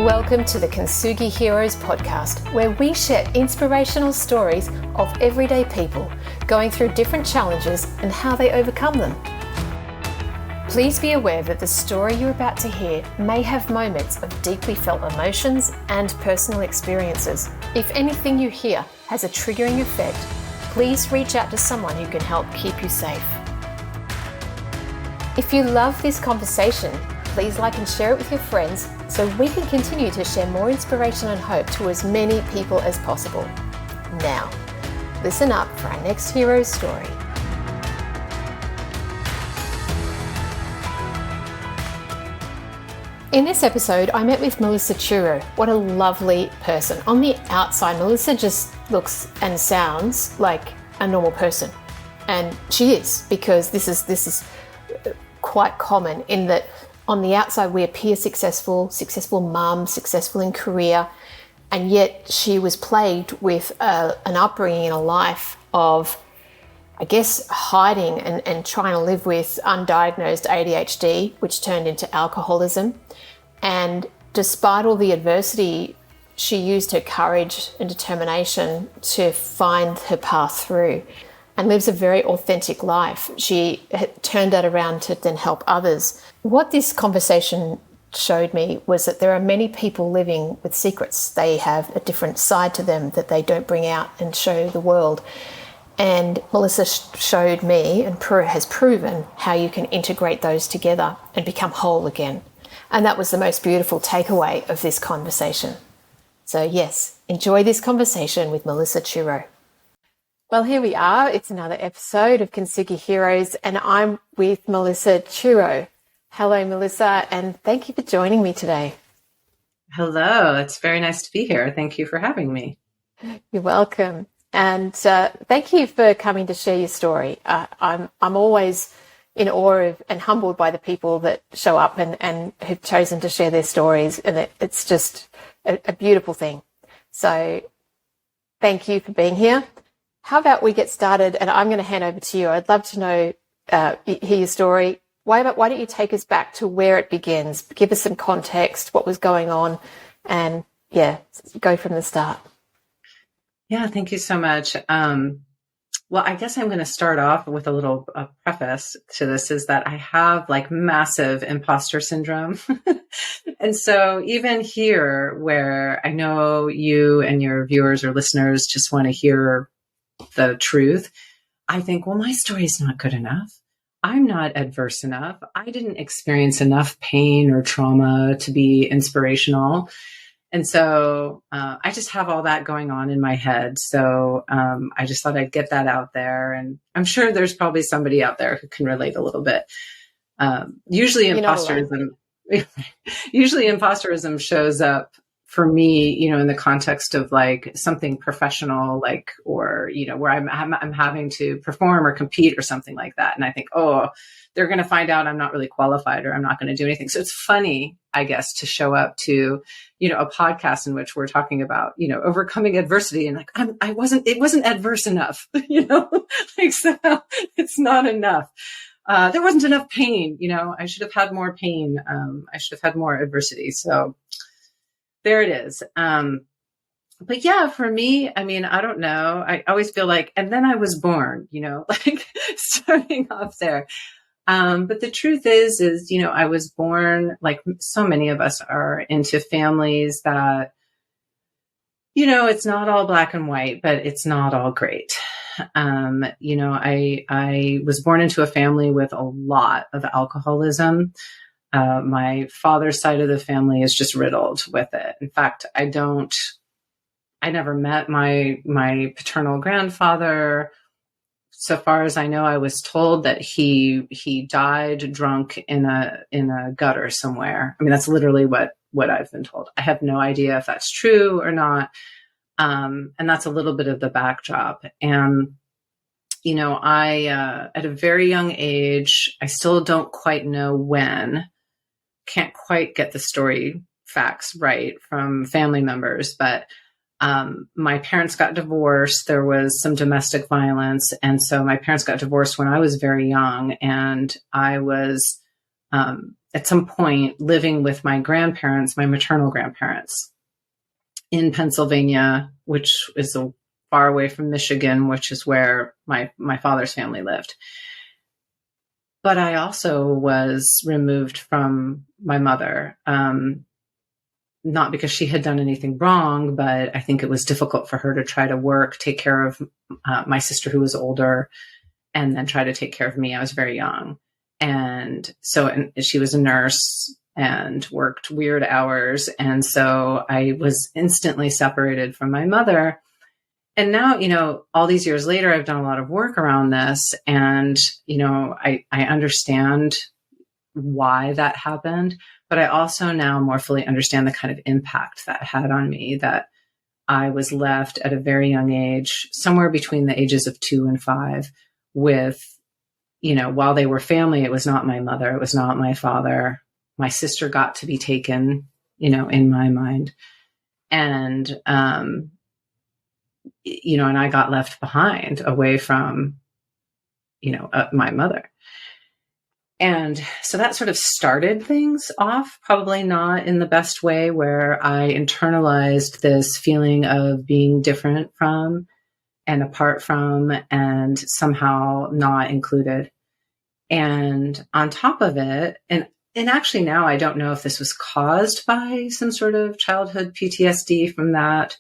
Welcome to the Kintsugi Heroes podcast, where we share inspirational stories of everyday people going through different challenges and how they overcome them. Please be aware that the story you're about to hear may have moments of deeply felt emotions and personal experiences. If anything you hear has a triggering effect, please reach out to someone who can help keep you safe. If you love this conversation, please like and share it with your friends so we can continue to share more inspiration and hope to as many people as possible. Now, listen up for our next hero's story. In this episode, I met with Melissa Chureau. What a lovely person. On the outside, Melissa just looks and sounds like a normal person. And she is, because this is quite common in that on the outside, we appear successful mum, successful in career, and yet she was plagued with an upbringing and a life of, I guess, hiding and trying to live with undiagnosed ADHD, which turned into alcoholism. And despite all the adversity, she used her courage and determination to find her path through and lives a very authentic life. She turned that around to then help others. What this conversation showed me was that there are many people living with secrets. They have a different side to them that they don't bring out and show the world. And Melissa showed me, and has proven, how you can integrate those together and become whole again. And that was the most beautiful takeaway of this conversation. So yes, enjoy this conversation with Melissa Chureau. Well, here we are. It's another episode of Kintsugi Heroes, and I'm with Melissa Chureau. Hello, Melissa, and thank you for joining me today. Hello. It's very nice to be here. Thank you for having me. You're welcome. And thank you for coming to share your story. I'm always in awe of and humbled by the people that show up and who've chosen to share their stories, and it's just a beautiful thing. So thank you for being here. How about we get started, and I'm going to hand over to you. I'd love to know, hear your story. Why don't you take us back to where it begins? Give us some context, what was going on, and go from the start. Yeah, thank you so much. Well, I guess I'm going to start off with a little preface to this, is that I have massive imposter syndrome. And so even here, where I know you and your viewers or listeners just want to hear the truth, I think, well, my story is not good enough. I'm not adverse enough. I didn't experience enough pain or trauma to be inspirational. And so I just have all that going on in my head. So I just thought I'd get that out there. And I'm sure there's probably somebody out there who can relate a little bit. Usually imposterism shows up for me, in the context of something professional, or, where I'm having to perform or compete or something like that. And I think, oh, they're going to find out I'm not really qualified, or I'm not going to do anything. So it's funny, I guess, to show up to, a podcast in which we're talking about, overcoming adversity, and it wasn't adverse enough, so it's not enough. There wasn't enough pain, I should have had more pain. I should have had more adversity. So there it is. But yeah, for me, I don't know. I always feel and then I was born, starting off there. But the truth is, I was born, like so many of us are, into families that, it's not all black and white, but it's not all great. I was born into a family with a lot of alcoholism. My father's side of the family is just riddled with it. In fact, I never met my paternal grandfather. So far as I know, I was told that he died drunk in a gutter somewhere. That's literally what I've been told. I have no idea if that's true or not. And that's a little bit of the backdrop. And, I, at a very young age, I still don't quite know when, can't quite get the story facts right from family members, but my parents got divorced. There was some domestic violence. And so my parents got divorced when I was very young, and I was at some point living with my grandparents, my maternal grandparents in Pennsylvania, which is far away from Michigan, which is where my father's family lived. But I also was removed from my mother, not because she had done anything wrong, but I think it was difficult for her to try to work, take care of my sister who was older, and then try to take care of me. I was very young. And she was a nurse and worked weird hours. And so I was instantly separated from my mother. And now, all these years later, I've done a lot of work around this. And, I understand why that happened, but I also now more fully understand the kind of impact that had on me, that I was left at a very young age, somewhere between the ages of 2 and 5 with, while they were family, it was not my mother, it was not my father. My sister got to be taken, in my mind. And, and I got left behind away from, my mother. And so that sort of started things off, probably not in the best way, where I internalized this feeling of being different from and apart from and somehow not included. And on top of it, and actually now I don't know if this was caused by some sort of childhood PTSD from that,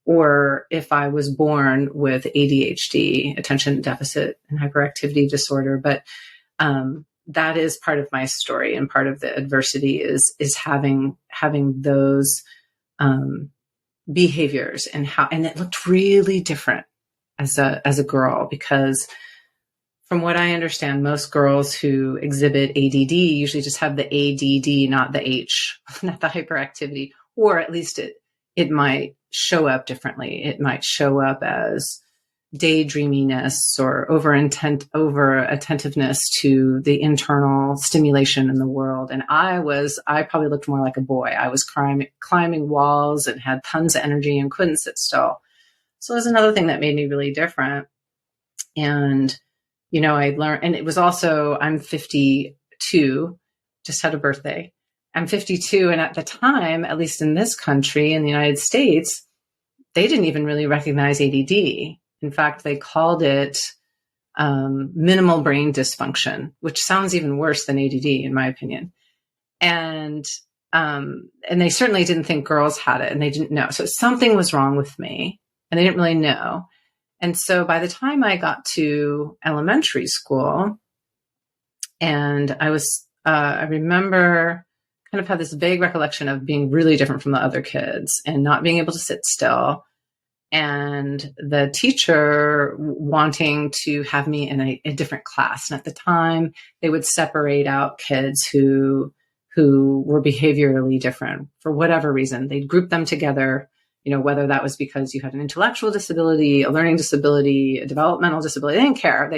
or if I was born with ADHD, attention deficit and hyperactivity disorder. But that is part of my story, and part of the adversity is having those behaviors, and it looked really different as a girl, because from what I understand, most girls who exhibit ADD usually just have the ADD, not the H, not the hyperactivity, or at least it might show up differently. It might show up as daydreaminess or over attentiveness to the internal stimulation in the world. And I probably looked more like a boy. I was climbing walls and had tons of energy and couldn't sit still. So there's another thing that made me really different. And, I learned, and it was also, I'm 52, just had a birthday. I'm 52. And at the time, at least in this country, in the United States, they didn't even really recognize ADD. In fact, they called it minimal brain dysfunction, which sounds even worse than ADD, in my opinion. And they certainly didn't think girls had it, and they didn't know. So something was wrong with me, and they didn't really know. And so by the time I got to elementary school, and I remember kind of had this vague recollection of being really different from the other kids and not being able to sit still. And the teacher wanting to have me in a different class. And at the time, they would separate out kids who were behaviorally different for whatever reason. They'd group them together, whether that was because you had an intellectual disability, a learning disability, a developmental disability. They didn't care.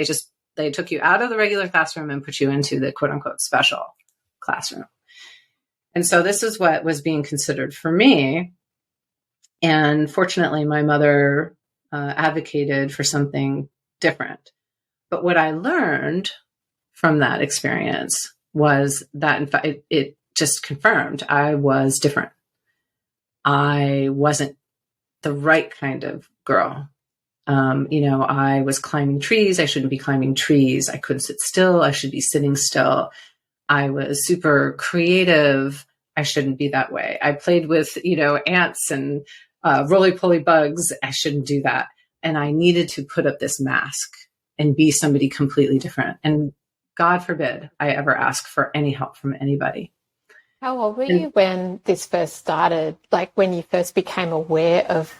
They took you out of the regular classroom and put you into the quote unquote special classroom. And so this is what was being considered for me. And fortunately, my mother advocated for something different. But what I learned from that experience was that, in fact, it just confirmed I was different. I wasn't the right kind of girl. I was climbing trees. I shouldn't be climbing trees. I couldn't sit still. I should be sitting still. I was super creative. I shouldn't be that way. I played with, ants and roly-poly bugs. I shouldn't do that. And I needed to put up this mask and be somebody completely different. And God forbid I ever ask for any help from anybody. How old were you when this first started? Like when you first became aware of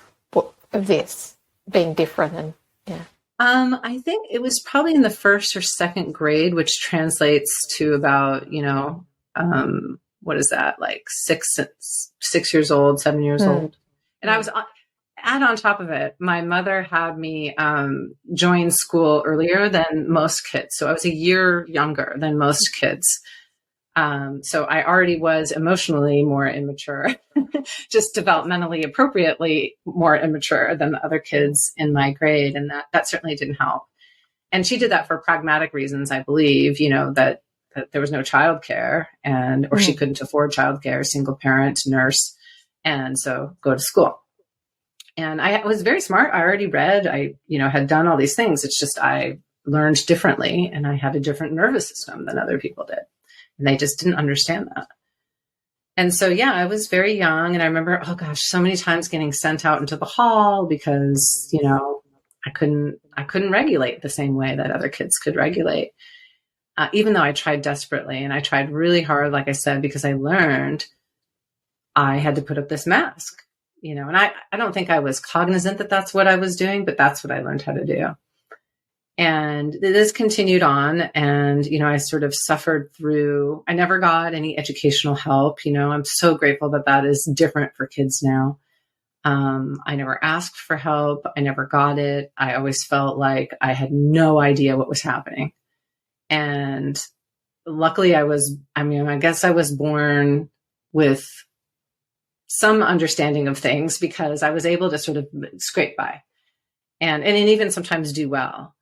this being different? And yeah. I think it was probably in the first or second grade, which translates to about, what is that? Like 6 years old, 7 years old. And I was, add on top of it, my mother had me join school earlier than most kids. So I was a year younger than most kids. So I already was emotionally more immature, just developmentally appropriately more immature than the other kids in my grade. And that certainly didn't help. And she did that for pragmatic reasons, I believe, that that there was no childcare, or she couldn't afford childcare, single parent, nurse, and so go to school. And I was very smart. I already read. I, had done all these things. It's just I learned differently, and I had a different nervous system than other people did, and they just didn't understand that. And so, yeah, I was very young, and I remember, oh gosh, so many times getting sent out into the hall because, I couldn't regulate the same way that other kids could regulate. Even though I tried desperately, and I tried really hard, like I said, because I learned I had to put up this mask, and I don't think I was cognizant that that's what I was doing, but that's what I learned how to do. And this continued on, and, I sort of suffered through, I never got any educational help. I'm so grateful that that is different for kids now. I never asked for help. I never got it. I always felt like I had no idea what was happening. And luckily I guess I was born with some understunderstanding of things, because I was able to sort of scrape by and even sometimes do well.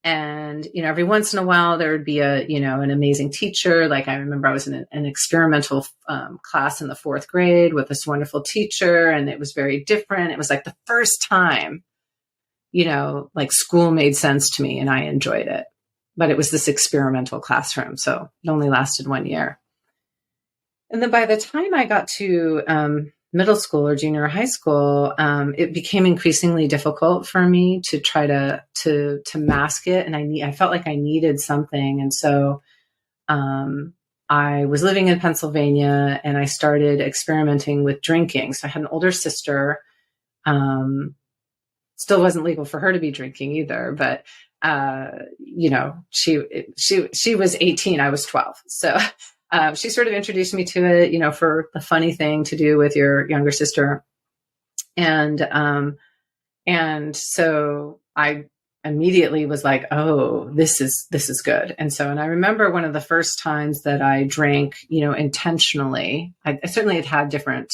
And, every once in a while there would be an amazing teacher. Like I remember I was in an experimental class in the 4th grade with this wonderful teacher, and it was very different. It was like the first time, like school made sense to me, and I enjoyed it. But it was this experimental classroom, so it only lasted 1 year. And then by the time I got to middle school or junior high school, it became increasingly difficult for me to try to mask it. And I felt like I needed something. And so I was living in Pennsylvania, and I started experimenting with drinking. So I had an older sister. Still wasn't legal for her to be drinking either, but she was 18, I was 12. So she sort of introduced me to it, for the funny thing to do with your younger sister. And so I immediately was like, oh, this is good. And I remember one of the first times that I drank, intentionally. I certainly had different,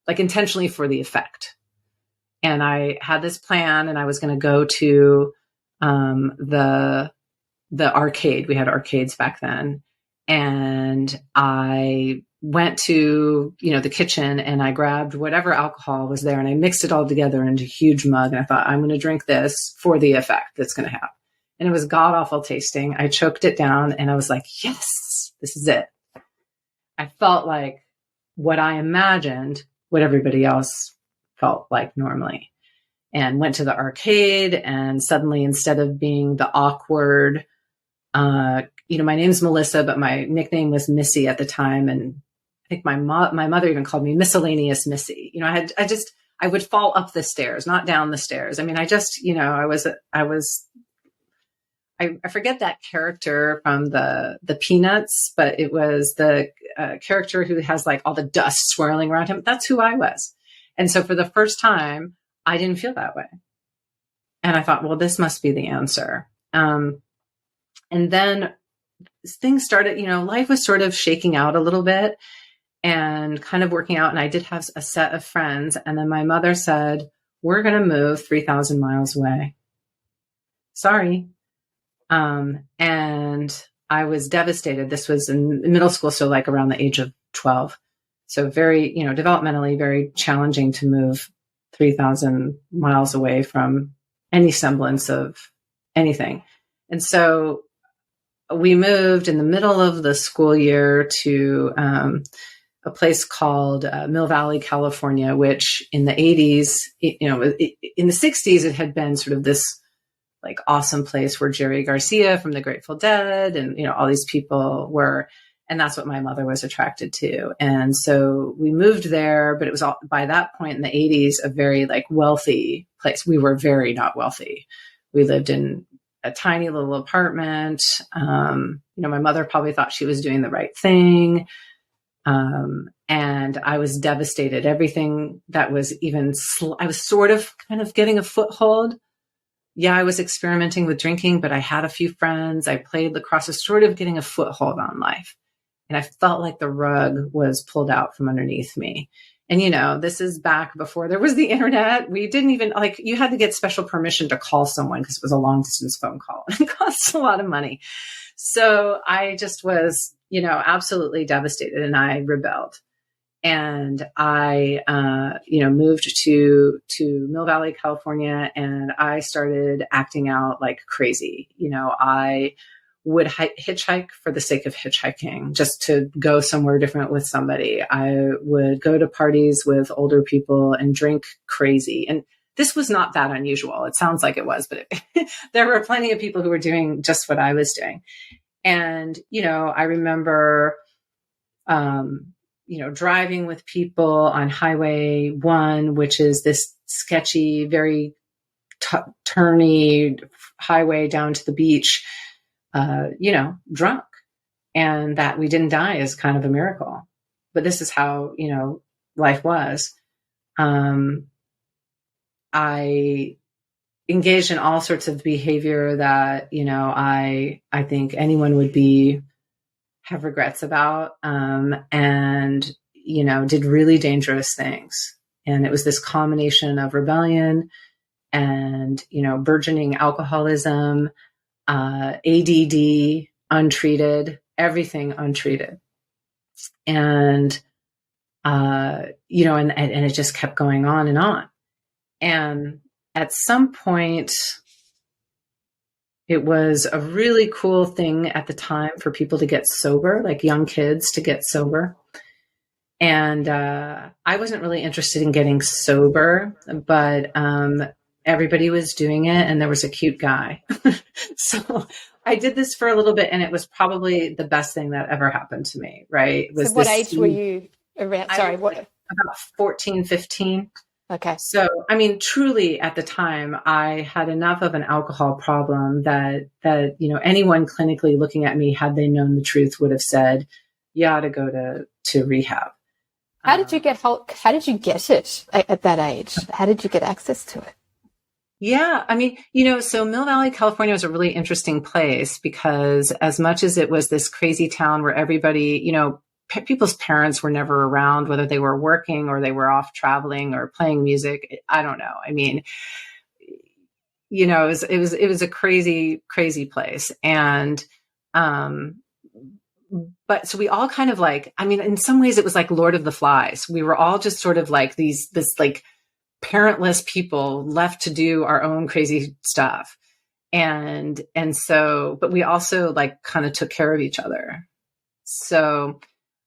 like intentionally for the effect. And I had this plan, and I was going to go to the arcade. We had arcades back then. And I went to, the kitchen, and I grabbed whatever alcohol was there, and I mixed it all together into a huge mug. And I thought, I'm going to drink this for the effect that's going to have. And it was god awful tasting. I choked it down, and I was like, yes, this is it. I felt like what I imagined, what everybody else felt like normally, and went to the arcade. And suddenly, instead of being the awkward, my name's Melissa, but my nickname was Missy at the time. And I think my mother even called me Miscellaneous Missy. I would fall up the stairs, not down the stairs. I mean, I forget that character from the Peanuts, but it was the character who has like all the dust swirling around him. That's who I was. And so for the first time, I didn't feel that way. And I thought, well, this must be the answer. And then things started, life was sort of shaking out a little bit and kind of working out. And I did have a set of friends. And then my mother said, we're going to move 3,000 miles away. Sorry. And I was devastated. This was in middle school. So like around the age of 12. So very, developmentally very challenging to move 3,000 miles away from any semblance of anything. And so we moved in the middle of the school year to a place called Mill Valley, California, which in the 80s, in the 60s, it had been sort of this like awesome place where Jerry Garcia from the Grateful Dead and, all these people were. And that's what my mother was attracted to. And so we moved there, but it was all, by that point in the 80s, a very like wealthy place. We were very not wealthy. We lived in a tiny little apartment. My mother probably thought she was doing the right thing. And I was devastated. Everything that was even, I was sort of kind of getting a foothold. Yeah, I was experimenting with drinking, but I had a few friends. I played lacrosse, I was sort of getting a foothold on life. And I felt like the rug was pulled out from underneath me. And, this is back before there was the internet. We didn't even you had to get special permission to call someone because it was a long distance phone call. It costs a lot of money. So I just was, absolutely devastated, and I rebelled. And I, moved to Mill Valley, California, and I started acting out like crazy. I would hitchhike for the sake of hitchhiking, just to go somewhere different with somebody. I would go to parties with older people and drink crazy. And this was not that unusual. It sounds like it was, but there were plenty of people who were doing just what I was doing. And, I remember, driving with people on Highway 1, which is this sketchy, very turny highway down to the beach, drunk. And that we didn't die is kind of a miracle. But this is how, life was. I engaged in all sorts of behavior that, I think anyone would have regrets about, and, did really dangerous things. And it was this combination of rebellion and, burgeoning alcoholism, ADD, untreated, everything untreated. And, and it just kept going on and on. And at some point, it was a really cool thing at the time for people to get sober, like young kids to get sober. And I wasn't really interested in getting sober, but everybody was doing it, and there was a cute guy. So I did this for a little bit, and it was probably the best thing that ever happened to me, right? So what age were you around? Sorry, what? About 14, 15. Okay. So, truly at the time, I had enough of an alcohol problem that, anyone clinically looking at me, had they known the truth, would have said, you ought to go to rehab. How did you get it at that age? How did you get access to it? Yeah. So Mill Valley, California was a really interesting place because as much as it was this crazy town where everybody, people's parents were never around, whether they were working or they were off traveling or playing music. I don't know. It was a crazy, crazy place. And, but so we all kind of in some ways it was like Lord of the Flies. We were all just sort of like this parentless people left to do our own crazy stuff. And so, but we also kind of took care of each other. So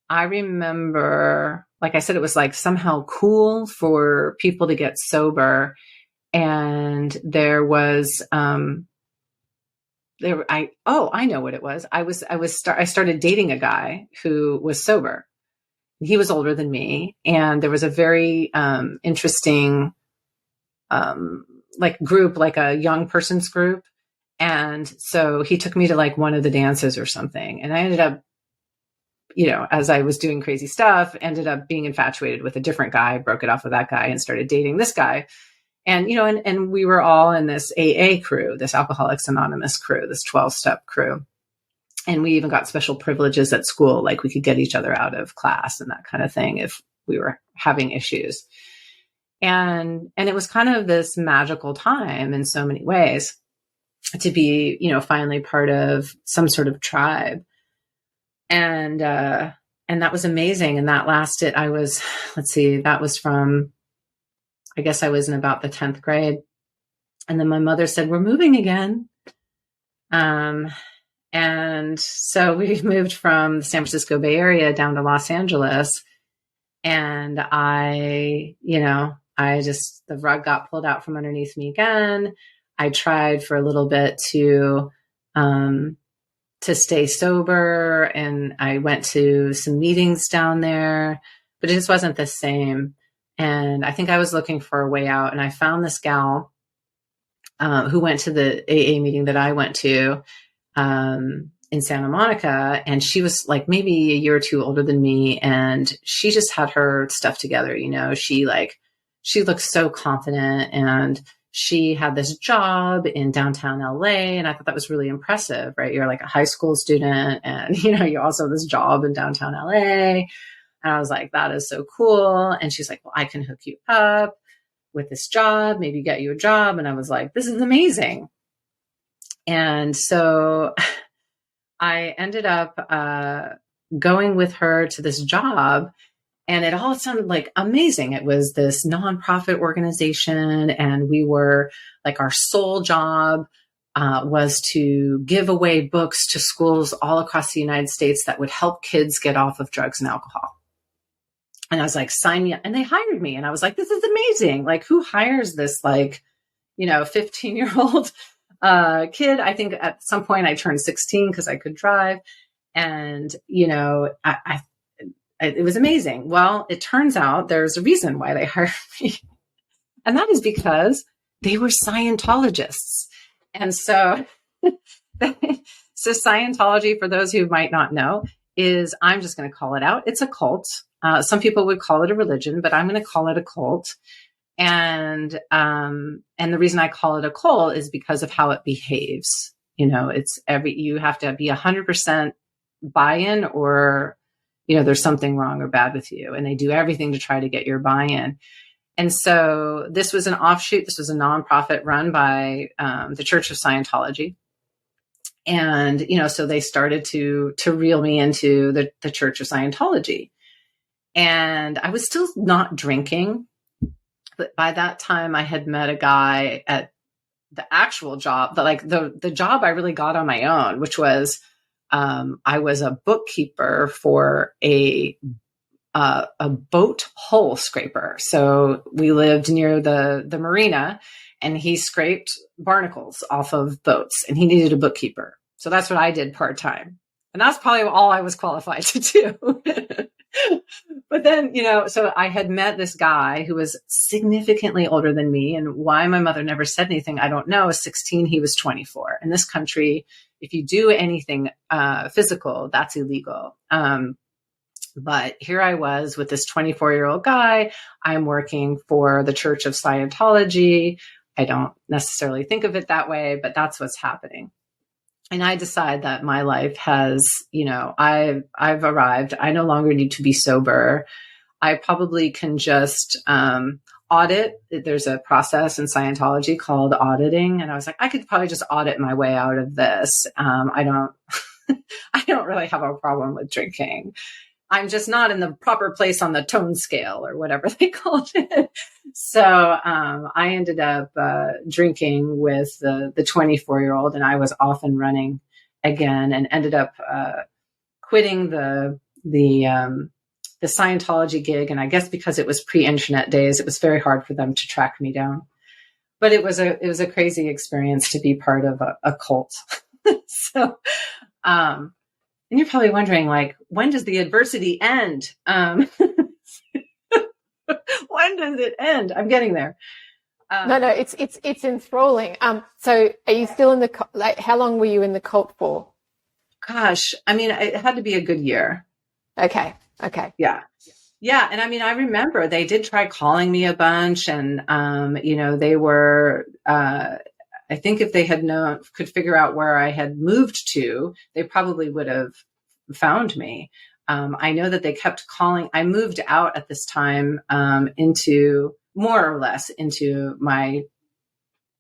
I remember, like I said, it was somehow cool for people to get sober. And there was, I know what it was. I started dating a guy who was sober. He was older than me. And there was a very, interesting, group, like a young person's group. And so he took me to one of the dances or something. And I ended up, as I was doing crazy stuff, ended up being infatuated with a different guy, broke it off with that guy and started dating this guy. And, and we were all in this AA crew, this Alcoholics Anonymous crew, this 12-step crew. And we even got special privileges at school, like we could get each other out of class and that kind of thing if we were having issues. And it was kind of this magical time in so many ways to be, finally part of some sort of tribe. And that was amazing. And that lasted, that was from, I guess I was in about the 10th grade. And then my mother said, we're moving again. And so we moved from the San Francisco Bay Area down to Los Angeles. And the rug got pulled out from underneath me again. I tried for a little bit to stay sober, and I went to some meetings down there, but it just wasn't the same. And I think I was looking for a way out, and I found this gal who went to the AA meeting that I went to in Santa Monica, and she was maybe a year or two older than me, and she just had her stuff together. She looked so confident, and she had this job in downtown LA. And I thought that was really impressive, right? You're a high school student, and, you also have this job in downtown LA. And I was like, that is so cool. And she's like, well, I can hook you up with this job, maybe get you a job. And I was like, this is amazing. And so I ended up going with her to this job, and it all sounded like amazing. It was this nonprofit organization, and we were like, our sole job was to give away books to schools all across the United States that would help kids get off of drugs and alcohol. And I was like, sign me up. And they hired me. And I was like, this is amazing. Like, who hires this, like, 15-year-old kid? I think at some point I turned 16 because I could drive. And, it was amazing. Well, it turns out there's a reason why they hired me. And that is because they were Scientologists. And so, so Scientology, for those who might not know, is, I'm just going to call it out, it's a cult. Some people would call it a religion, but I'm going to call it a cult. And the reason I call it a cult is because of how it behaves. You have to be 100% buy-in, or, there's something wrong or bad with you. And they do everything to try to get your buy-in. And so this was an offshoot. This was a nonprofit run by the Church of Scientology. And, so they started to reel me into the Church of Scientology. And I was still not drinking. But by that time I had met a guy at the actual job, the job I really got on my own, which was, I was a bookkeeper for a boat hull scraper. So we lived near the marina, and he scraped barnacles off of boats, and he needed a bookkeeper. So that's what I did part-time. And that's probably all I was qualified to do. But then, so I had met this guy who was significantly older than me, and why my mother never said anything, I don't know. 16, he was 24. In this country, if you do anything physical, that's illegal. But here I was with this 24-year-old guy. I'm working for the Church of Scientology. I don't necessarily think of it that way, but that's what's happening. And I decide that my life has, I've arrived. I no longer need to be sober. I probably can just audit. There's a process in Scientology called auditing. And I was like, I could probably just audit my way out of this. I don't really have a problem with drinking. I'm just not in the proper place on the tone scale, or whatever they called it. So I ended up drinking with the 24-year-old, and I was off and running again, and ended up quitting the Scientology gig. And I guess because it was pre-internet days, it was very hard for them to track me down. But it was a crazy experience to be part of a cult. So. And you're probably wondering, like, when does the adversity end? When does it end? I'm getting there. No, it's enthralling. So are you still in the, how long were you in the cult for? Gosh, I mean, it had to be a good year. Okay. Yeah. And I mean, I remember they did try calling me a bunch, and, they were, I think if they had could figure out where I had moved to, they probably would have found me. I know that they kept calling. I moved out at this time into more or less into my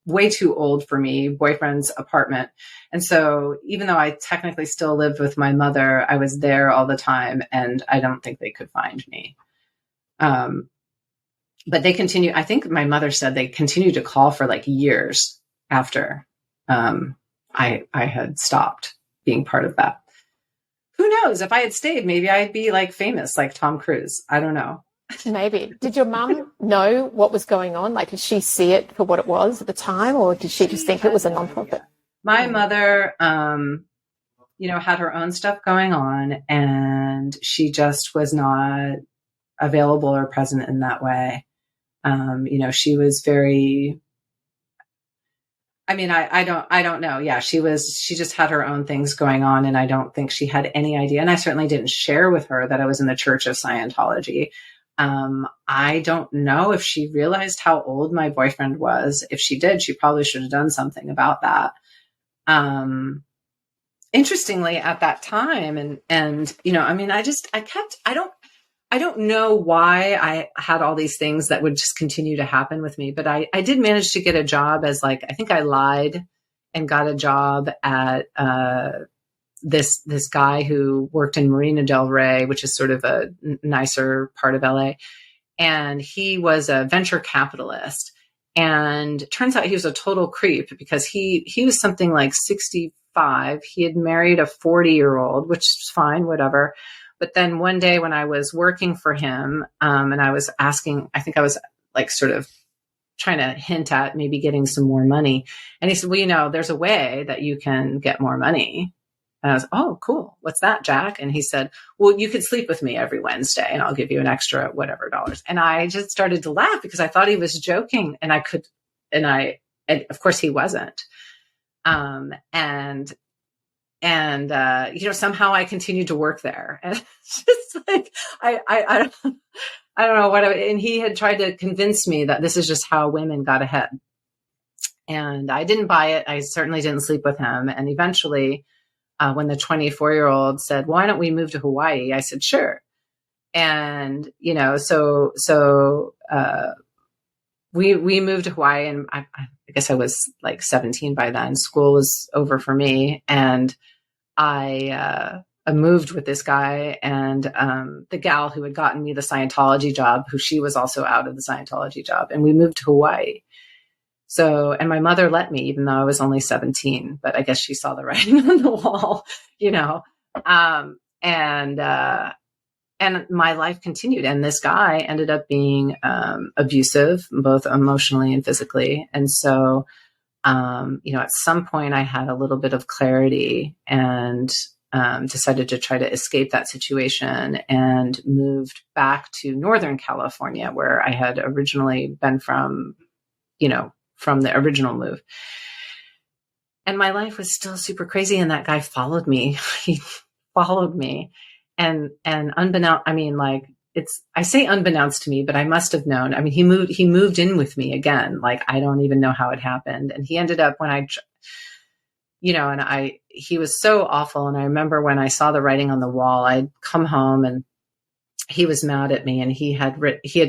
way too old for me boyfriend's apartment. And so even though I technically still lived with my mother, I was there all the time, and I don't think they could find me. But they continue. I think my mother said they continued to call for like years after I had stopped being part of that. Who knows? If I had stayed, maybe I'd be like famous, like Tom Cruise. I don't know. Maybe. Did your mum know what was going on? Like, did she see it for what it was at the time, or did she just think it was a nonprofit? My mother, had her own stuff going on, and she just was not available or present in that way. She was very, I don't know. Yeah, she just had her own things going on, and I don't think she had any idea. And I certainly didn't share with her that I was in the Church of Scientology. I don't know if she realized how old my boyfriend was. If she did, she probably should have done something about that. Interestingly, at that time, I don't know why I had all these things that would just continue to happen with me, but I did manage to get a job as like, I think I lied and got a job at this guy who worked in Marina del Rey, which is sort of a nicer part of LA. And he was a venture capitalist. And it turns out he was a total creep because he was something like 65. He had married a 40-year-old, which is fine, whatever. But then one day when I was working for him, and I was asking, I think I was like sort of trying to hint at maybe getting some more money. And he said, well, you know, there's a way that you can get more money. And I was, oh, cool. What's that, Jack? And he said, well, you could sleep with me every Wednesday and I'll give you an extra whatever dollars. And I just started to laugh because I thought he was joking, and and of course he wasn't. You know, somehow I continued to work there. And it's just like, I don't know what, and he had tried to convince me that this is just how women got ahead. And I didn't buy it. I certainly didn't sleep with him. And eventually, when the 24-year-old said, why don't we move to Hawaii? I said, sure. And, you know, so we moved to Hawaii, and I guess I was like 17 by then. School was over for me. And I moved with this guy and the gal who had gotten me the Scientology job, who she was also out of the Scientology job. And we moved to Hawaii. So, and my mother let me, even though I was only 17, but I guess she saw the writing on the wall, you know. And my life continued. And this guy ended up being abusive, both emotionally and physically. And so, you know, at some point I had a little bit of clarity and decided to try to escape that situation and moved back to Northern California, where I had originally been from, you know, from the original move. And my life was still super crazy. And that guy followed me. He followed me. And unbeknownst, I mean, like, I say unbeknownst to me, but I must have known. I mean, he moved in with me again. Like, I don't even know how it happened. And he ended up he was so awful. And I remember when I saw the writing on the wall, I'd come home and he was mad at me, and he had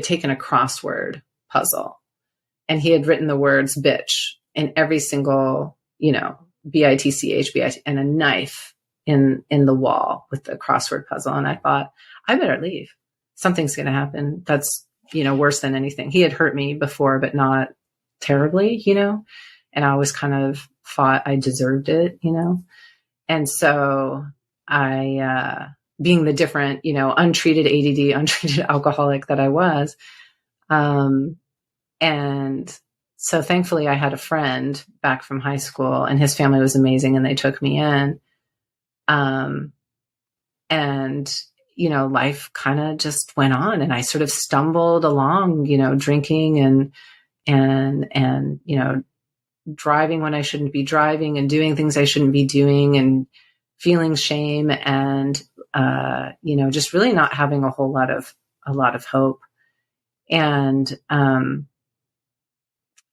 taken a crossword puzzle, and he had written the words bitch in every single, you know, bitch, and a knife in the wall with the crossword puzzle. And I thought, I better leave. Something's going to happen. That's, you know, worse than anything. He had hurt me before, but not terribly, you know, and I always kind of thought I deserved it, you know? And so I, being the different, you know, untreated ADD, untreated alcoholic that I was, and so thankfully I had a friend back from high school, and his family was amazing, and they took me in. And, you know, life kind of just went on, and I sort of stumbled along, you know, drinking and, you know, driving when I shouldn't be driving, and doing things I shouldn't be doing, and feeling shame, and, you know, just really not having a lot of hope. And,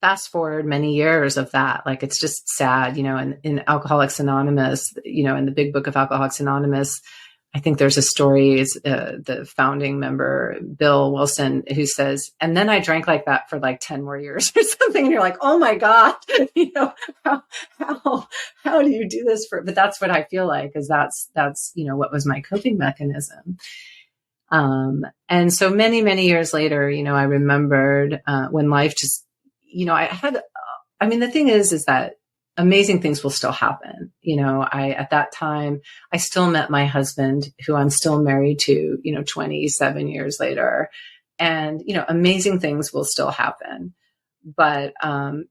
fast forward many years of that, like, it's just sad, you know, in Alcoholics Anonymous, you know, in the big book of Alcoholics Anonymous, I think there's a story, the founding member, Bill Wilson, who says, and then I drank like that for like 10 more years or something. And you're like, oh my God, you know, how do you do this but that's what I feel like, is that's, you know, what was my coping mechanism. And so many, many years later, you know, I remembered, when life just, you know, the thing is that amazing things will still happen. You know, at that time, I still met my husband, who I'm still married to, you know, 27 years later. And, you know, amazing things will still happen. But,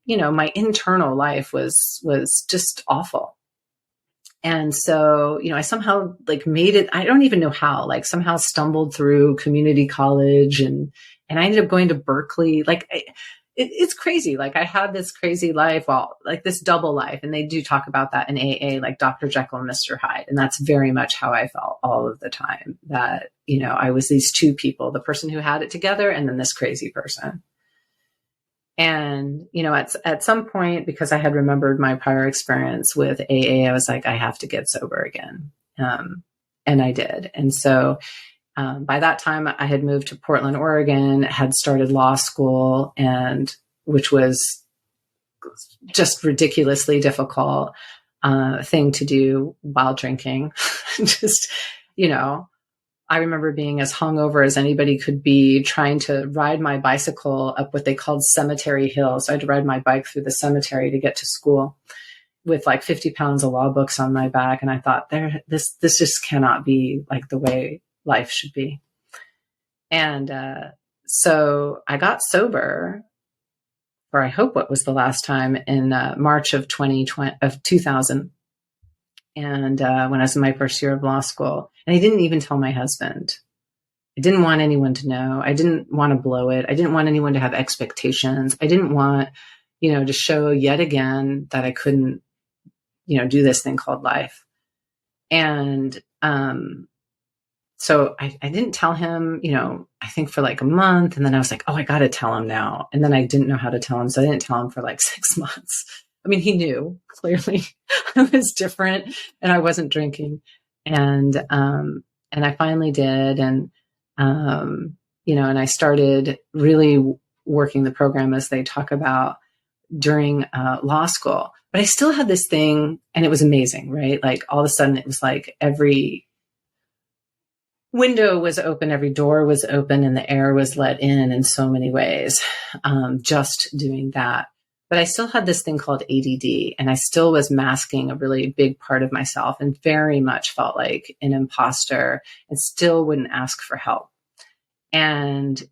you know, my internal life was just awful. And so, you know, I somehow like made it, I don't even know how, like somehow stumbled through community college, and I ended up going to Berkeley. Like, it's crazy. Like, I had this crazy life, well, like this double life. And they do talk about that in AA, like Dr. Jekyll and Mr. Hyde. And that's very much how I felt all of the time, that, you know, I was these two people, the person who had it together, and then this crazy person. And, you know, at some point, because I had remembered my prior experience with AA, I was like, I have to get sober again. And I did. And so, By that time, I had moved to Portland, Oregon, had started law school, and which was just ridiculously difficult thing to do while drinking. Just, I remember being as hungover as anybody could be, trying to ride my bicycle up what they called cemetery hills. So I had to ride my bike through the cemetery to get to school with like 50 pounds of law books on my back. And I thought, this just cannot be like the way life should be. And so I got sober for, I hope, what was the last time, in March of 2000. And when I was in my first year of law school, and I didn't even tell my husband. I didn't want anyone to know. I didn't want to blow it. I didn't want anyone to have expectations. I didn't want, to show yet again that I couldn't, do this thing called life. And so I didn't tell him, I think for like a month. And then I was like, oh, I got to tell him now. And then I didn't know how to tell him. So I didn't tell him for like 6 months. I mean, he knew clearly I was different and I wasn't drinking. And I finally did. And, and I started really working the program as they talk about during law school. But I still had this thing, and it was amazing, right? Like all of a sudden it was like every window was open, every door was open, and the air was let in so many ways, just doing that. But I still had this thing called ADD, and I still was masking a really big part of myself and very much felt like an imposter and still wouldn't ask for help. And,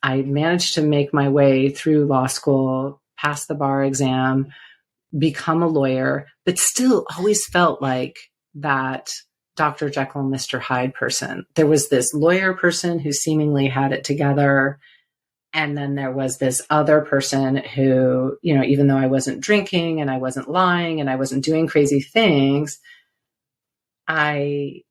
I managed to make my way through law school, pass the bar exam, become a lawyer, but still always felt like that Dr. Jekyll and Mr. Hyde person. There was this lawyer person who seemingly had it together. And then there was this other person who, even though I wasn't drinking and I wasn't lying and I wasn't doing crazy things, I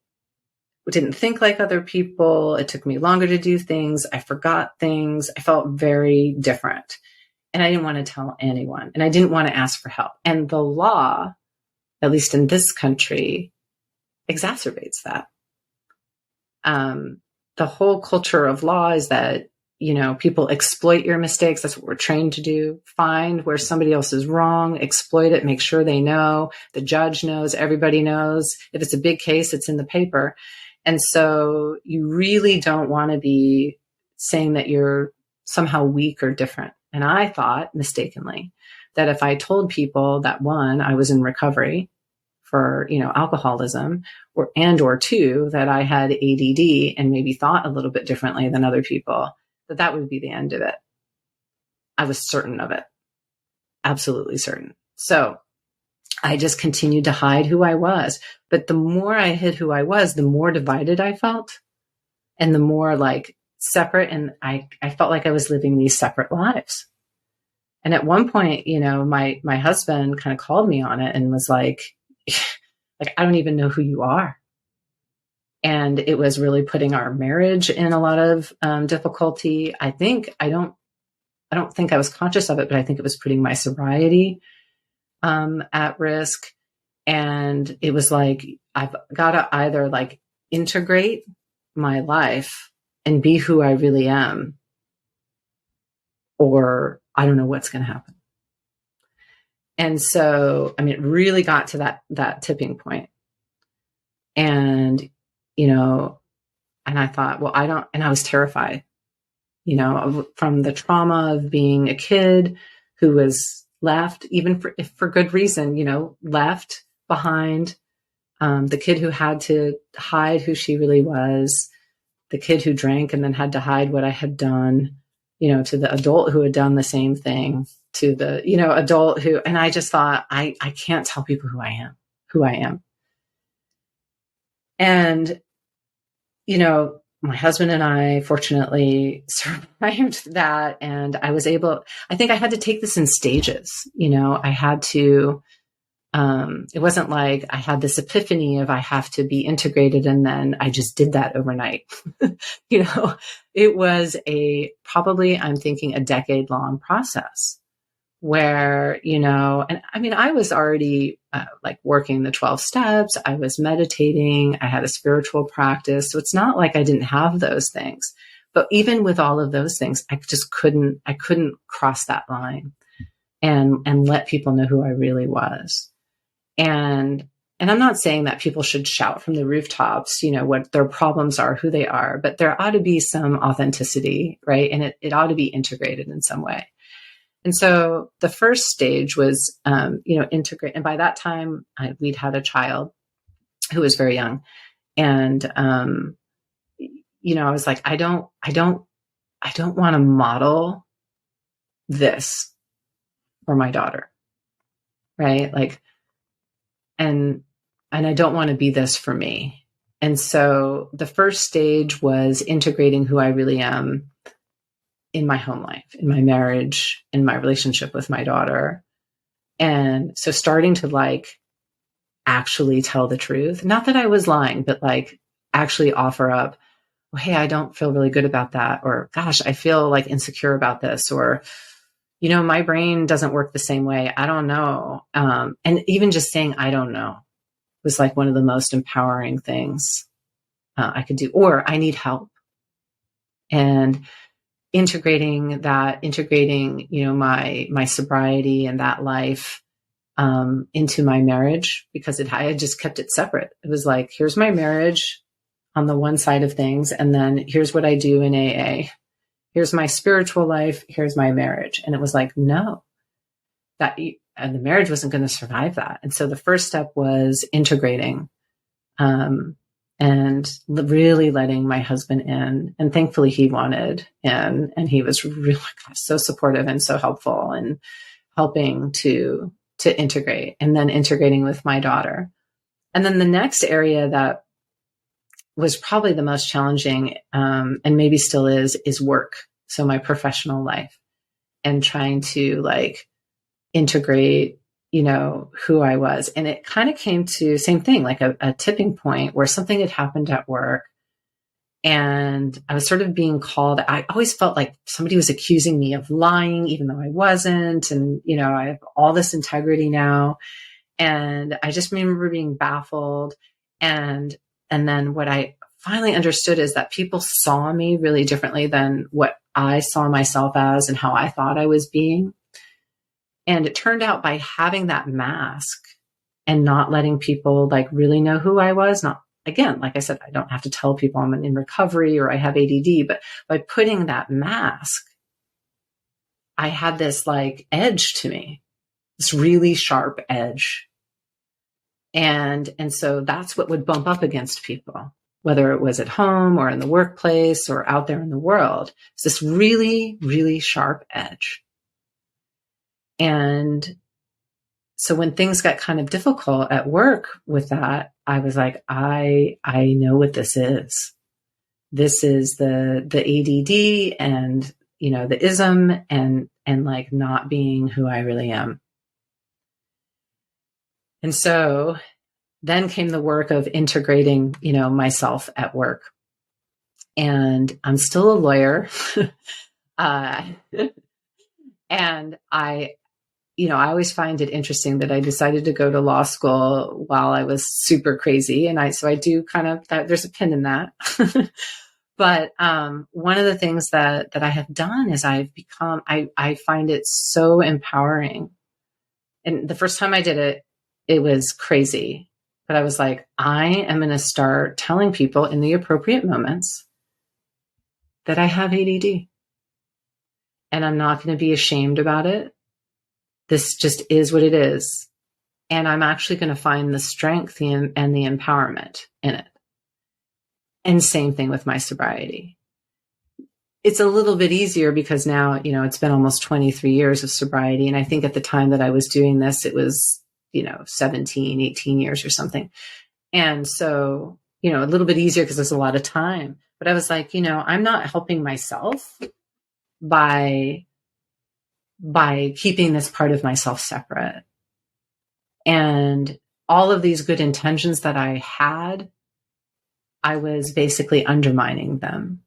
didn't think like other people. It took me longer to do things. I forgot things. I felt very different. And I didn't want to tell anyone. And I didn't want to ask for help. And the law, at least in this country, exacerbates that. The whole culture of law is that, people exploit your mistakes. That's what we're trained to do. Find where somebody else is wrong, exploit it, make sure they know. The judge knows, everybody knows. If it's a big case, it's in the paper. And so you really don't want to be saying that you're somehow weak or different. And I thought mistakenly that if I told people that, one, I was in recovery for, alcoholism, or two, that I had ADD and maybe thought a little bit differently than other people, that would be the end of it. I was certain of it. Absolutely certain. So I just continued to hide who I was. But the more I hid who I was, the more divided I felt and the more like separate. And I felt like I was living these separate lives. And at one point, my husband kind of called me on it and was like, I don't even know who you are. And it was really putting our marriage in a lot of difficulty. I don't think I was conscious of it, but I think it was putting my sobriety at risk. And it was like, I've got to either like integrate my life and be who I really am, or I don't know what's going to happen. And so, it really got to that tipping point. And, and I thought, well, and I was terrified, from the trauma of being a kid who was left, even for good reason, left behind, the kid who had to hide who she really was, the kid who drank and then had to hide what I had done, to the adult who had done the same thing, to the, adult who, and I just thought, I can't tell people who I am. And, my husband and I fortunately survived that. And I think I had to take this in stages. I had to, it wasn't like I had this epiphany of I have to be integrated and then I just did that overnight. It was probably, I'm thinking, a decade-long process where, and I mean, I was already like working the 12 steps. I was meditating. I had a spiritual practice. So it's not like I didn't have those things. But even with all of those things, I couldn't cross that line and let people know who I really was. And I'm not saying that people should shout from the rooftops, what their problems are, who they are, but there ought to be some authenticity, right? And it ought to be integrated in some way. And so the first stage was, integrate. And by that time, we'd had a child who was very young. And, I was like, I don't want to model this for my daughter. Right. Like, and I don't want to be this for me. And so the first stage was integrating who I really am in my home life, in my marriage, in my relationship with my daughter. And so starting to like actually tell the truth, not that I was lying, but like actually offer up, oh, hey, I don't feel really good about that. Or gosh, I feel like insecure about this. Or, my brain doesn't work the same way. I don't know. And even just saying, I don't know was like one of the most empowering things I could do, or I need help. And integrating, my sobriety and that life into my marriage, because I had just kept it separate. It was like, here's my marriage on the one side of things. And then here's what I do in AA. Here's my spiritual life. Here's my marriage. And it was like, no, and the marriage wasn't going to survive that. And so the first step was integrating, and really letting my husband in. And thankfully he wanted in, and he was really so supportive and so helpful and helping to integrate, and then integrating with my daughter. And then the next area that was probably the most challenging, and maybe still is work. So my professional life, and trying to like integrate, who I was. And it kind of came to same thing, like a tipping point where something had happened at work, and I was sort of being called. I always felt like somebody was accusing me of lying, even though I wasn't. And, I have all this integrity now. And I just remember being baffled. And then what I finally understood is that people saw me really differently than what I saw myself as and how I thought I was being. And it turned out by having that mask and not letting people like really know who I was, not, again, like I said, I don't have to tell people I'm in recovery or I have ADD, but by putting that mask, I had this like edge to me, this really sharp edge. And so that's what would bump up against people, whether it was at home or in the workplace or out there in the world. It's this really, really sharp edge. And so when things got kind of difficult at work with that, I was like, I know what this is. This is the ADD and, the ism and like not being who I really am. And so then came the work of integrating, myself at work. And I'm still a lawyer. And I always find it interesting that I decided to go to law school while I was super crazy. And so I do kind of, there's a pin in that. But one of the things that I have done is I've become, I find it so empowering. And the first time I did it, it was crazy. But I was like, I am going to start telling people in the appropriate moments that I have ADD. And I'm not going to be ashamed about it. This just is what it is. And I'm actually going to find the strength and the empowerment in it. And same thing with my sobriety. It's a little bit easier because now, it's been almost 23 years of sobriety. And I think at the time that I was doing this, it was, 17, 18 years or something. And so, a little bit easier because there's a lot of time. But I was like, I'm not helping myself by keeping this part of myself separate. And all of these good intentions that I had, I was basically undermining them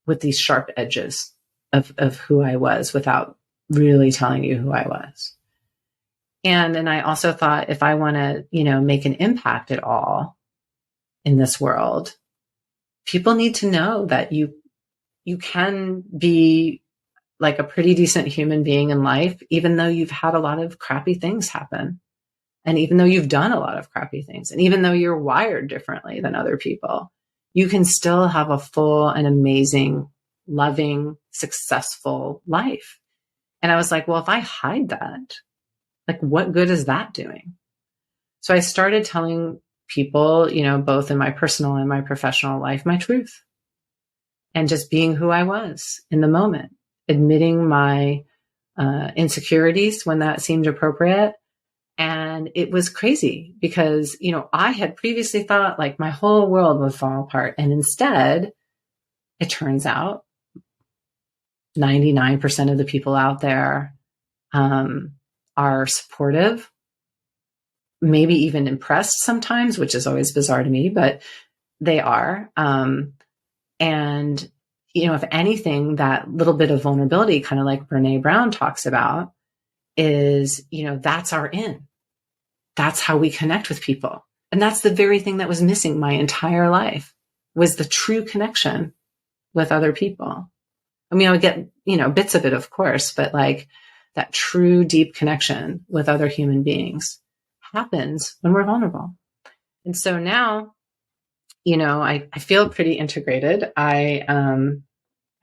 with these sharp edges of who I was without really telling you who I was. And I also thought, if I want to, make an impact at all in this world, people need to know that you can be like a pretty decent human being in life, even though you've had a lot of crappy things happen. And even though you've done a lot of crappy things, and even though you're wired differently than other people, you can still have a full and amazing, loving, successful life. And I was like, well, if I hide that, like, what good is that doing? So I started telling people, both in my personal and my professional life, my truth, and just being who I was in the moment, admitting my insecurities when that seemed appropriate. And it was crazy because, I had previously thought like my whole world would fall apart. And instead, it turns out 99% of the people out there are supportive, maybe even impressed sometimes, which is always bizarre to me, but they are. And, if anything, that little bit of vulnerability, kind of like Brene Brown talks about, is, that's our in. That's how we connect with people. And that's the very thing that was missing my entire life, was the true connection with other people. I mean, I would get, bits of it, of course, but like that true deep connection with other human beings happens when we're vulnerable. And so now, I feel pretty integrated. I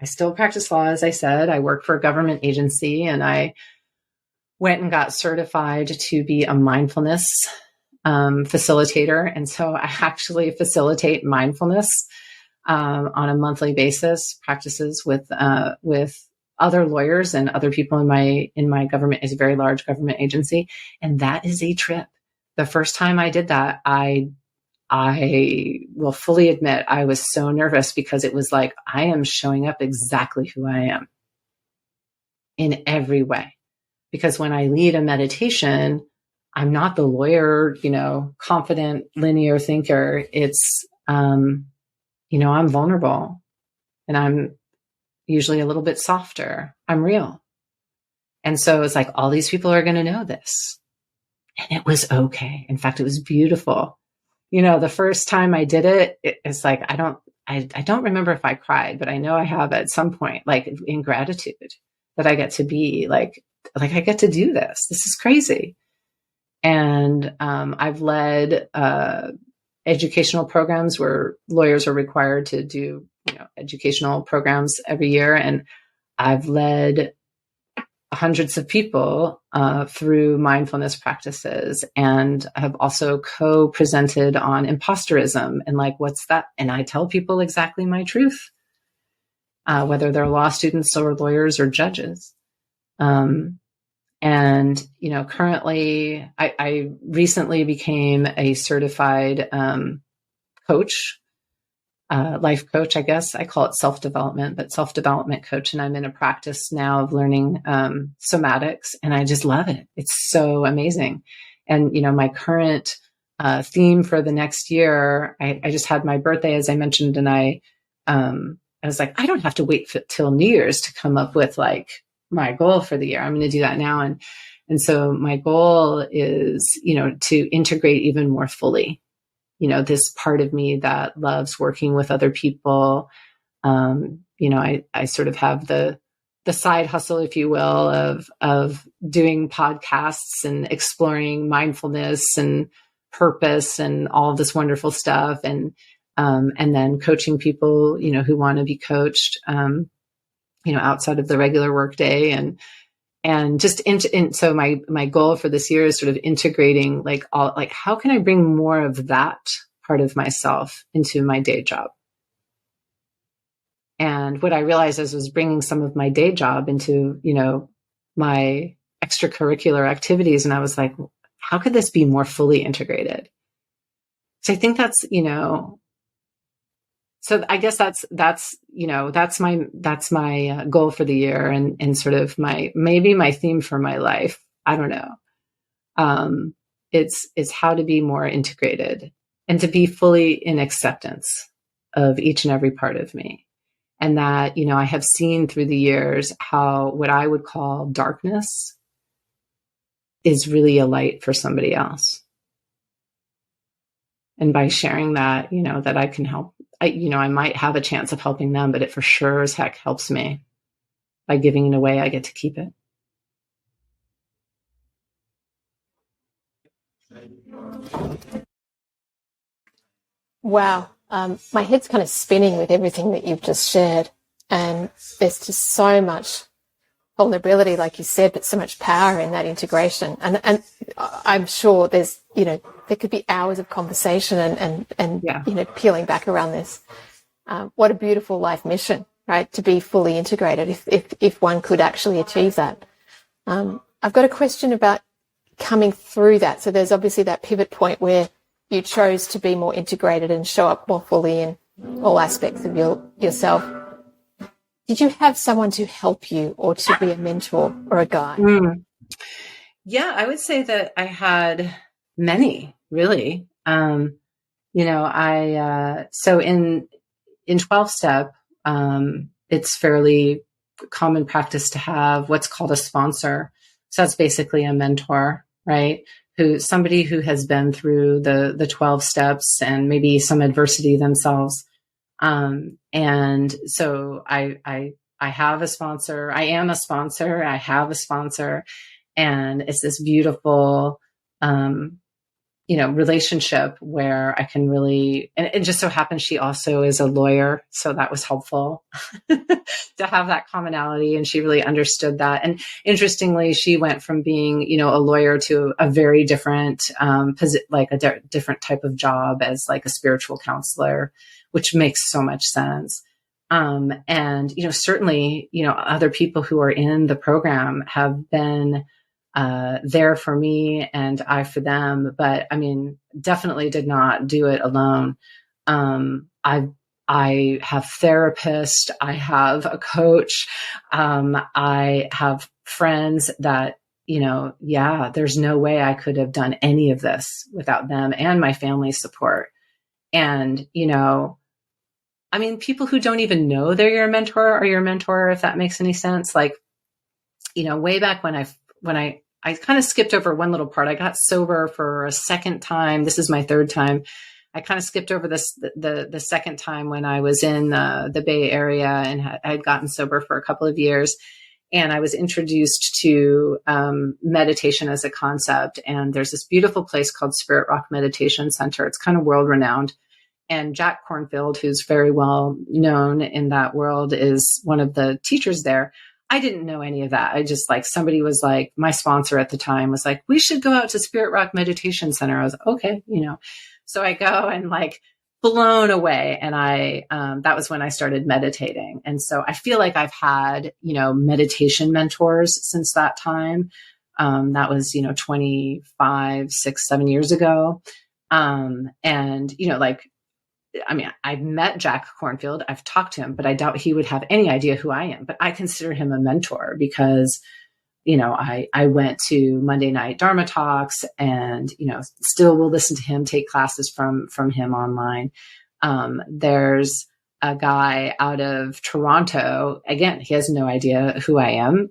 still practice law, as I said. I work for a government agency, and I went and got certified to be a mindfulness facilitator. And so I actually facilitate mindfulness on a monthly basis, practices with other lawyers and other people in my government. Is a very large government agency. And that is a trip. The first time I did that, I will fully admit I was so nervous, because it was like, I am showing up exactly who I am in every way. Because when I lead a meditation, I'm not the lawyer, confident, linear thinker. It's, I'm vulnerable, and I'm usually a little bit softer. I'm real. And so it's like, all these people are going to know this. And it was okay. In fact, it was beautiful. The first time I did it, it's like, I don't remember if I cried, but I know I have at some point, like in gratitude that I get to be like I get to do this. This is crazy. And I've led educational programs where lawyers are required to do, educational programs every year. And I've led hundreds of people through mindfulness practices, and have also co-presented on imposterism and like, what's that? And I tell people exactly my truth, whether they're law students or lawyers or judges. And, currently I recently became a certified coach, life coach, I guess. I call it self-development, but self-development coach. And I'm in a practice now of learning somatics, and I just love it. It's so amazing. And, my current theme for the next year, I just had my birthday, as I mentioned, and I was like, I don't have to wait till New Year's to come up with like my goal for the year. I'm going to do that now. And so my goal is, to integrate even more fully, this part of me that loves working with other people. I sort of have the side hustle, if you will, of doing podcasts and exploring mindfulness and purpose and all of this wonderful stuff. And then coaching people, who want to be coached, outside of the regular workday, and just so my goal for this year is sort of integrating how can I bring more of that part of myself into my day job? And what I realized was bringing some of my day job into, my extracurricular activities. And I was like, how could this be more fully integrated? So I think that's, so I guess that's my goal for the year, and sort of maybe my theme for my life. I don't know. It's how to be more integrated and to be fully in acceptance of each and every part of me. And that, I have seen through the years how what I would call darkness is really a light for somebody else. And by sharing that, that I can help, I might have a chance of helping them, but it for sure as heck helps me. By giving it away, I get to keep it. Wow. My head's kind of spinning with everything that you've just shared. And there's just so much vulnerability, like you said, but so much power in that integration. And I'm sure there's, there could be hours of conversation and peeling back around this. What a beautiful life mission, right? To be fully integrated if one could actually achieve that. I've got a question about coming through that. So there's obviously that pivot point where you chose to be more integrated and show up more fully in all aspects of yourself. Did you have someone to help you or to be a mentor or a guide? Yeah, I would say that I had many, really. So in 12-step, it's fairly common practice to have what's called a sponsor. So that's basically a mentor, right? Somebody who has been through the 12 steps and maybe some adversity themselves. And so I have a sponsor. I am a sponsor. I have a sponsor, and it's this beautiful, relationship where I can really, and it just so happens she also is a lawyer. So that was helpful to have that commonality. And she really understood that. And interestingly, she went from being, a lawyer to a very different, different type of job as like a spiritual counselor, which makes so much sense. And, certainly, other people who are in the program have been there for me and I for them, but definitely did not do it alone. I have therapists, I have a coach, I have friends that, there's no way I could have done any of this without them and my family's support. And, people who don't even know they're your mentor are your mentor, if that makes any sense. Like, way back when I kind of skipped over one little part. I got sober for a second time. This is my third time. I kind of skipped over this, the second time when I was in the Bay Area and I had gotten sober for a couple of years. And I was introduced to meditation as a concept. And there's this beautiful place called Spirit Rock Meditation Center. It's kind of world renowned. And Jack Kornfield, who's very well known in that world, is one of the teachers there. I didn't know any of that. I just somebody was like, my sponsor at the time was like, we should go out to Spirit Rock Meditation Center. I was like, okay, so I go and blown away. And that was when I started meditating. And so I feel like I've had, meditation mentors since that time. That was, 25, 6, 7 years ago. I've met Jack Kornfield. I've talked to him, but I doubt he would have any idea who I am. But I consider him a mentor because, I went to Monday night Dharma talks and, still will listen to him, take classes from him online. There's a guy out of Toronto. Again, he has no idea who I am.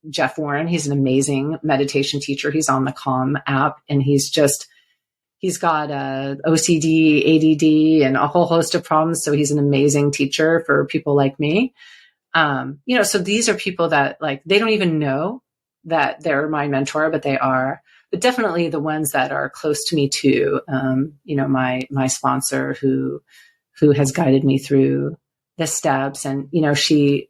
Jeff Warren, he's an amazing meditation teacher. He's on the Calm app and he's got OCD, ADD, and a whole host of problems. So he's an amazing teacher for people like me. So these are people that they don't even know that they're my mentor, but they are. But definitely the ones that are close to me too. My sponsor who has guided me through the steps, and she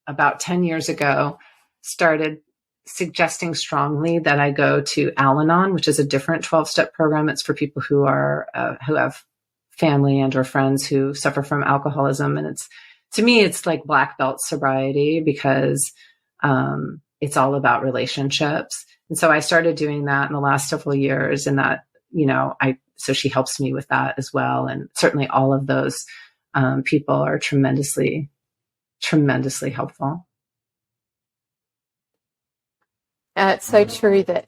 about 10 years ago started suggesting strongly that I go to Al-Anon, which is a different 12-step program. It's for people who have family and or friends who suffer from alcoholism. And to me, it's like black belt sobriety because it's all about relationships. And so I started doing that in the last several years, and that, so she helps me with that as well. And certainly all of those people are tremendously, tremendously helpful. It's so true that,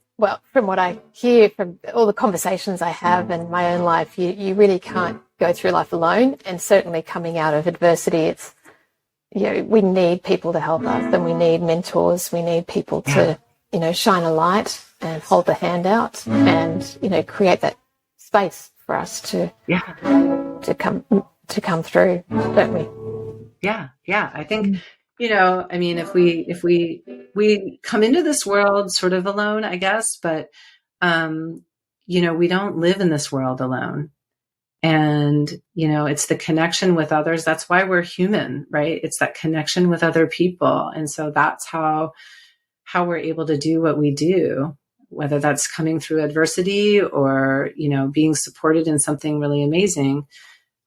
from what I hear from all the conversations I have in my own life, you really can't go through life alone. And certainly coming out of adversity, we need people to help us, and we need mentors. We need people to, shine a light and hold the hand out and, create that space for us to come through, don't we? Yeah. I think, if we come into this world sort of alone, I guess, but, we don't live in this world alone. And, it's the connection with others. That's why we're human, right? It's that connection with other people. And so that's how we're able to do what we do, whether that's coming through adversity or, being supported in something really amazing.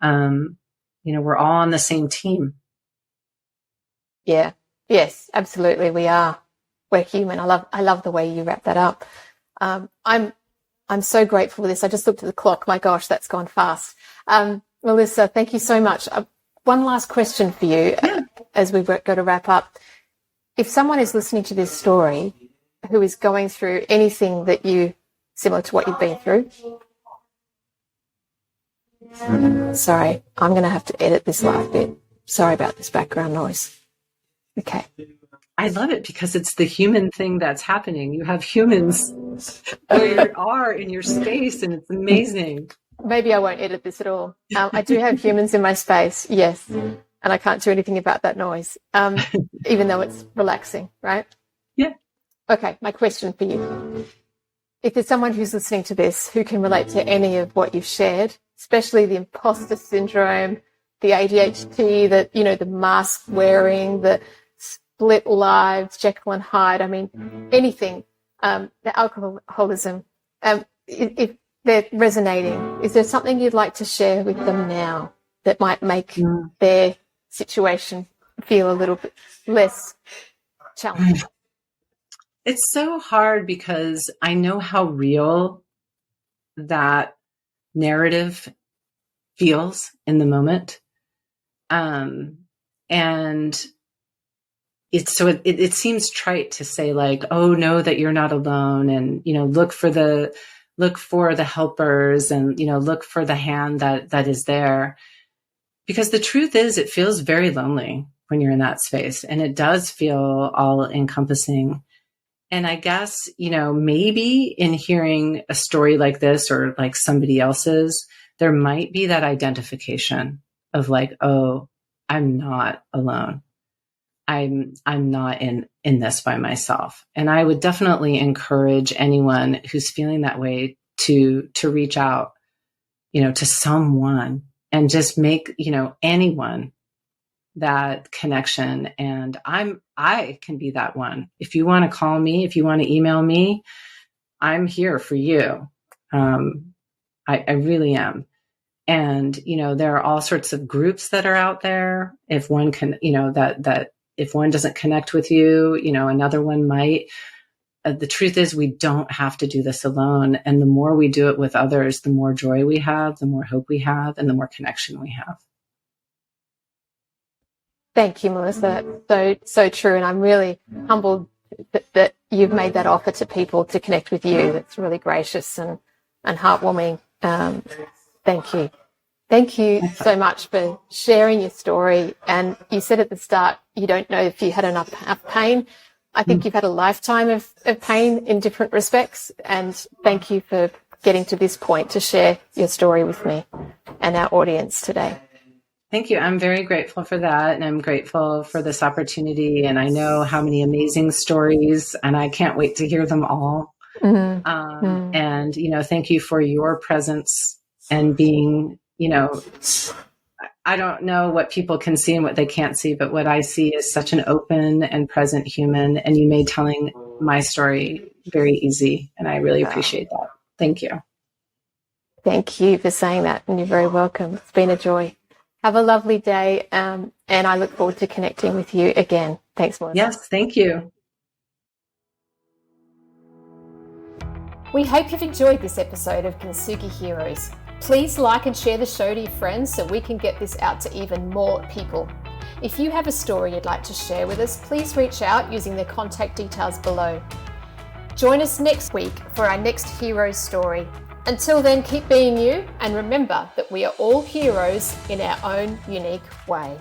We're all on the same team. Yeah. Yes, absolutely. We're human. I love the way you wrap that up. I'm so grateful for this. I just looked at the clock. My gosh, that's gone fast. Melissa, thank you so much. One last question for you as we go to wrap up. If someone is listening to this story who is going through anything similar to what you've been through. Sorry, I'm going to have to edit this last bit. Sorry about this background noise. Okay. I love it because it's the human thing that's happening. You have humans where you are in your space, and it's amazing. Maybe I won't edit this at all. I do have humans in my space, yes, and I can't do anything about that noise, even though it's relaxing, right? Yeah. Okay, my question for you. If there's someone who's listening to this who can relate to any of what you've shared, especially the imposter syndrome, the ADHD, the mask wearing, the split lives, Jekyll and Hyde, anything, the alcoholism, if they're resonating, is there something you'd like to share with them now that might make their situation feel a little bit less challenging? It's so hard because I know how real that narrative feels in the moment. And it seems trite to say like, oh, know that you're not alone, and, look for the helpers, and, look for the hand that is there. Because the truth is, it feels very lonely when you're in that space, and it does feel all encompassing. And I guess, maybe in hearing a story like this or like somebody else's, there might be that identification of like, oh, I'm not alone. I'm not in this by myself. And I would definitely encourage anyone who's feeling that way to reach out, to someone and just make, anyone that connection. And I can be that one. If you want to call me, if you want to email me, I'm here for you. I really am. And, there are all sorts of groups that are out there. If one can, that if one doesn't connect with you, another one might. The truth is, we don't have to do this alone. And the more we do it with others, the more joy we have, the more hope we have, and the more connection we have. Thank you, Melissa. So true. And I'm really humbled that you've made that offer to people to connect with you. That's really gracious and heartwarming. Thank you. Thank you so much for sharing your story. And you said at the start, you don't know if you had enough pain. I think you've had a lifetime of pain in different respects. And thank you for getting to this point to share your story with me and our audience today. Thank you. I'm very grateful for that. And I'm grateful for this opportunity. And I know how many amazing stories, and I can't wait to hear them all. And, thank you for your presence and being, I don't know what people can see and what they can't see, but what I see is such an open and present human. And you made telling my story very easy. And I really appreciate that. Thank you. Thank you for saying that. And you're very welcome. It's been a joy. Have a lovely day. And I look forward to connecting with you again. Thanks, Melissa. Yes, thank you. We hope you've enjoyed this episode of Kintsugi Heroes. Please like and share the show to your friends so we can get this out to even more people. If you have a story you'd like to share with us, please reach out using the contact details below. Join us next week for our next hero story. Until then, keep being you, and remember that we are all heroes in our own unique way.